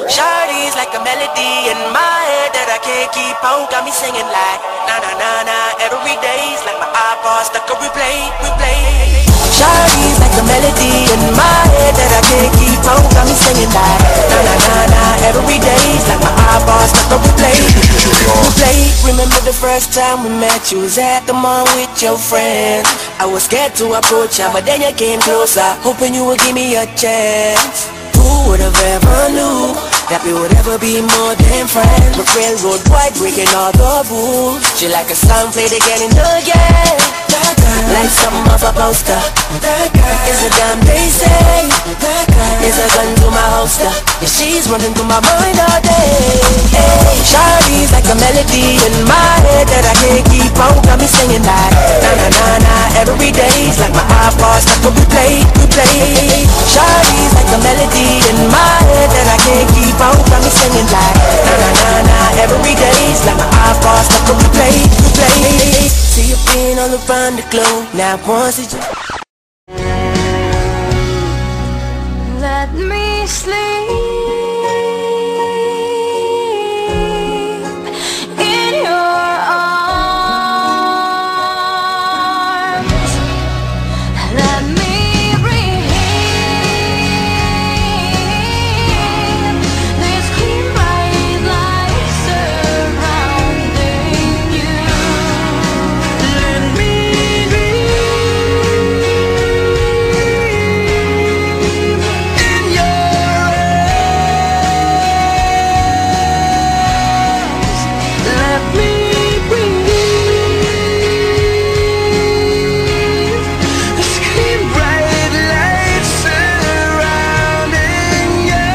Shawty's like a melody in my head that I can't keep on. Got me singing like na na na na every day's like my iPod stuck on replay, replay. Shawty's like a melody in my head that I can't keep on. Got me singing like na na na na every day's like my iPod stuck on replay, replay. Remember the first time we met? You was at the mall with your friends. I was scared to approach ya, but then you came closer, hoping you would give me a chance. Who would have ever knew that we would ever be more than friends? But railroad white breaking all the rules. She like a song played again and again. That girl, like something off a poster. That girl is a damn they say. That girl is a gun to my holster. Yeah, she's running through my mind all day. Hey, Shawty's like a melody in my head that I can't keep on. Got me singing like na na na na every day's like my iPod stuck on replay, replay. Shawty's like a melody in my head that I can't keep on. Got me singing like na na na na every day's like my iPod stuck on replay, replay. See you being all around the globe. Now once did you let me sleep in your arms? Let me breathe this clean bright light surrounding you. Let me breathe in your arms. Let me breathe this clean bright light surrounding you.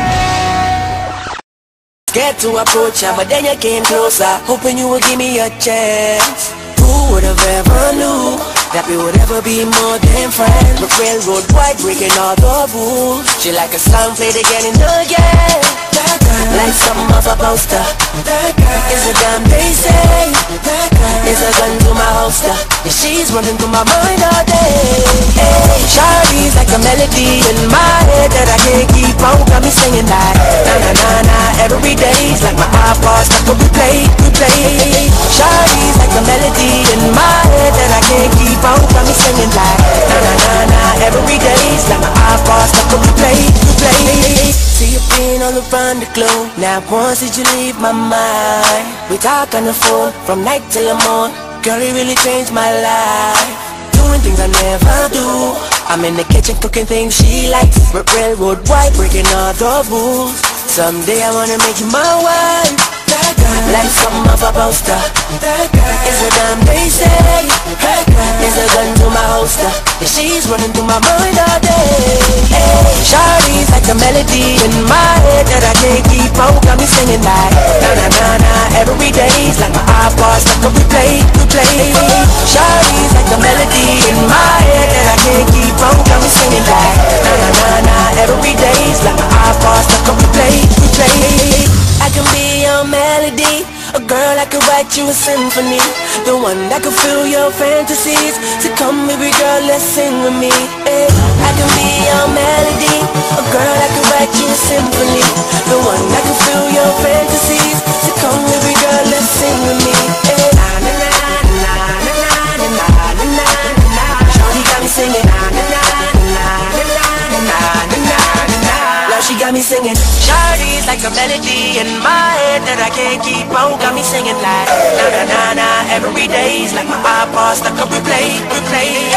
scared to approach ya, but then you came closer, hoping you would give me a chance. Who would have ever knew that we would ever be more than friends? But railroad white breaking all the rules. She like a song played again and again. That girl, like something off a poster. That girl is a damn they say. That girl is a gun to my holster. Yeah, she's running through my mind all day. Hey, Shawty's like a melody in my head that I can't keep on. Got me singing like na na na na every day's like my iPod stuck on replay, replay. Shawty's like a melody in my head that I can't keep on. Got me singing like na na na na every day's like my iPod stuck on replay, replay. See you being all around the globe. Now once did you leave my mind? We talk on the phone from night till the morning. Girl, it really changed my life. Doing things I never do. I'm in the kitchen cooking things she likes. But railroad white breaking all the rules. Someday I wanna make you my wife. That girl, like something off a poster. That girl is a damn they say. That girl is a gun to my holster. Yeah, she's running through my mind all day. Hey, Shawty's like a melody in my head that I can't keep on. Got me singing like na na na na every day's like my iPod stuck on replay, replay. Shawty's like a melody in my head that I can't keep on. Got me singing like na na na na every day's like my iPod stuck on replay, replay. I can be your melody, a girl that could write you a symphony, the one that could fill your fantasies. So come baby girl, let's sing with me. Hey, I can be your melody, a girl that could write you a symphony, the one that could fill your fantasies. So come baby girl, let's sing with me. Hey, na na na na na na na na na na. Shawty got me singing na na na na na na na na na. Now she got me singing. Shawty's like a melody in my head that I can't keep on. Got me singing like na na na na every day's like my iPod stuck on replay, replay.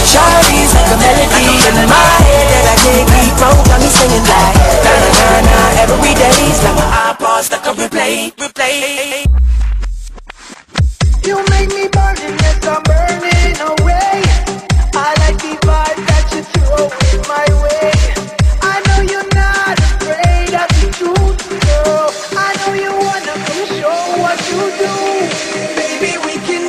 Shawty's like a melody in my head that I can't keep on. Got me singing like na na na na every day's like my iPod stuck on replay, replay. You make me burn and yes, I'm burning away. I like the vibe that you throw in my way. I know you're not afraid of the truth, girl. I know you wanna go show what you do. Baby, we can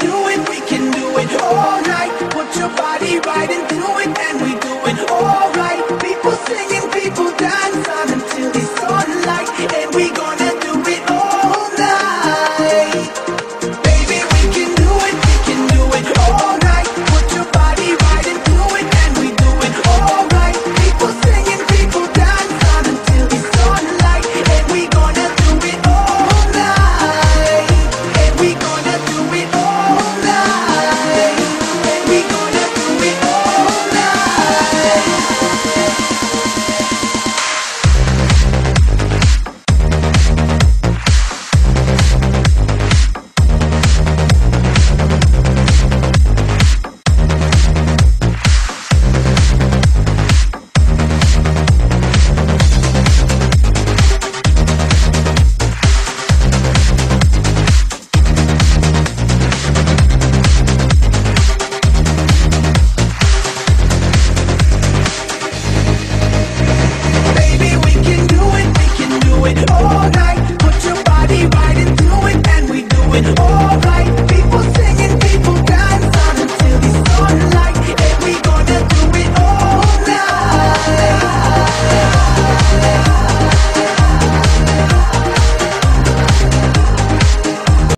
do it all night. Put your body right into it and we do it all right. People singing, people dance on until the sunlight. And we gonna